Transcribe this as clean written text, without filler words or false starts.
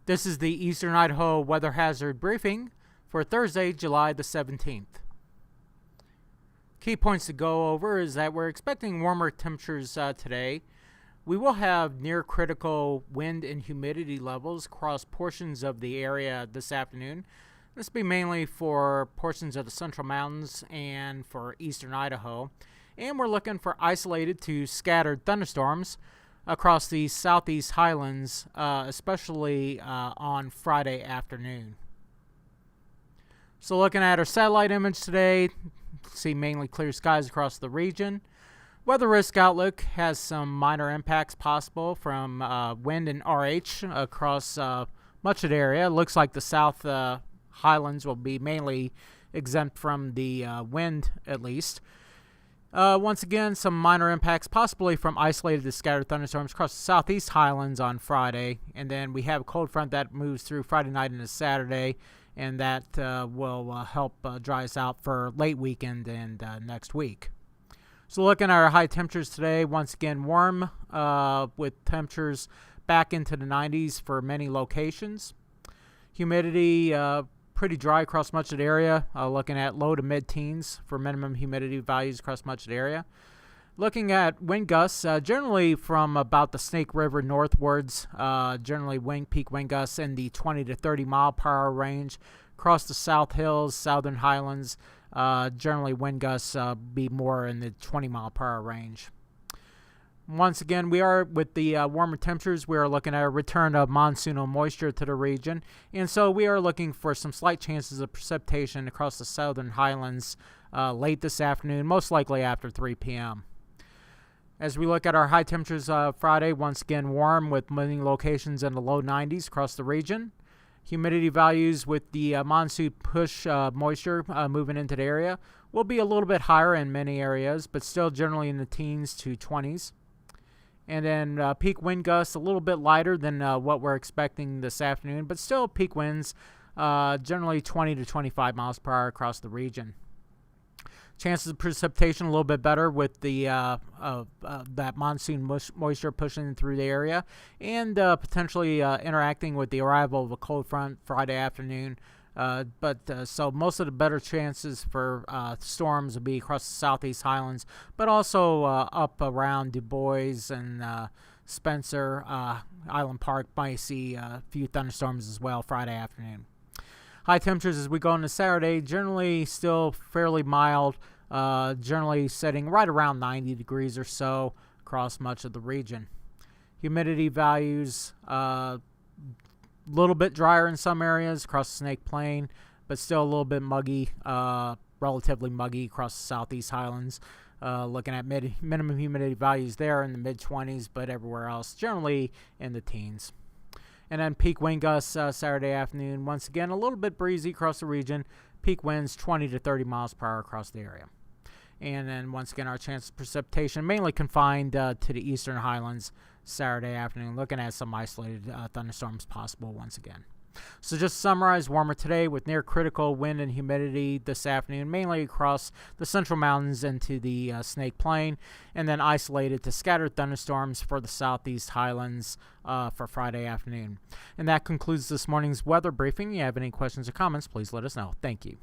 This is the Eastern Idaho Weather Hazard Briefing for Thursday, July the 17th. Key points to go over is that we're expecting warmer temperatures today. We will have near critical wind and humidity levels across portions of the area this afternoon. This will be mainly for portions of the Central Mountains and for Eastern Idaho. And we're looking for isolated to scattered thunderstorms across the southeast highlands, especially on Friday afternoon. So looking at our satellite image today, see mainly clear skies across the region. Weather risk outlook has some minor impacts possible from wind and RH across much of the area. It looks like the south highlands will be mainly exempt from the wind at least. Once again, some minor impacts possibly from isolated to scattered thunderstorms across the southeast highlands on Friday. And then we have a cold front that moves through Friday night into Saturday, and that will help dry us out for late weekend and next week. So looking at our high temperatures today, once again warm with temperatures back into the 90s for many locations. Humidity pretty dry across much of the area, looking at low to mid-teens for minimum humidity values across much of the area. Looking at wind gusts, generally from about the Snake River northwards, generally peak wind gusts in the 20 to 30 mile per hour range. Across the South Hills, Southern Highlands, generally wind gusts be more in the 20 mile per hour range. Once again, we are with the warmer temperatures, we are looking at a return of monsoonal moisture to the region, and so we are looking for some slight chances of precipitation across the Southern Highlands late this afternoon, most likely after 3 p.m. As we look at our high temperatures Friday, once again warm with many locations in the low 90s across the region. Humidity values with the monsoon push moisture moving into the area will be a little bit higher in many areas, but still generally in the teens to 20s. And then peak wind gusts a little bit lighter than what we're expecting this afternoon, but still peak winds generally 20 to 25 miles per hour across the region. Chances of precipitation a little bit better with the that monsoon moisture pushing through the area, and potentially interacting with the arrival of a cold front Friday afternoon. So most of the better chances for storms will be across the southeast highlands, but also up around Du Bois and Spencer, Island Park might see a few thunderstorms as well Friday afternoon. High temperatures as we go into Saturday, generally still fairly mild, generally setting right around 90 degrees or so across much of the region. Humidity values little bit drier in some areas across the Snake Plain, but still a little bit muggy, relatively muggy across the southeast highlands. Looking at minimum humidity values there in the mid-20s, but everywhere else generally in the teens. And then peak wind gusts Saturday afternoon. Once again, a little bit breezy across the region. Peak winds 20 to 30 miles per hour across the area. And then once again, our chance of precipitation mainly confined to the eastern highlands Saturday afternoon. Looking at some isolated thunderstorms possible once again. So just to summarize, warmer today with near critical wind and humidity this afternoon, mainly across the Central Mountains into the Snake Plain, and then isolated to scattered thunderstorms for the southeast highlands for Friday afternoon. And that concludes this morning's weather briefing. If you have any questions or comments, please let us know. Thank you.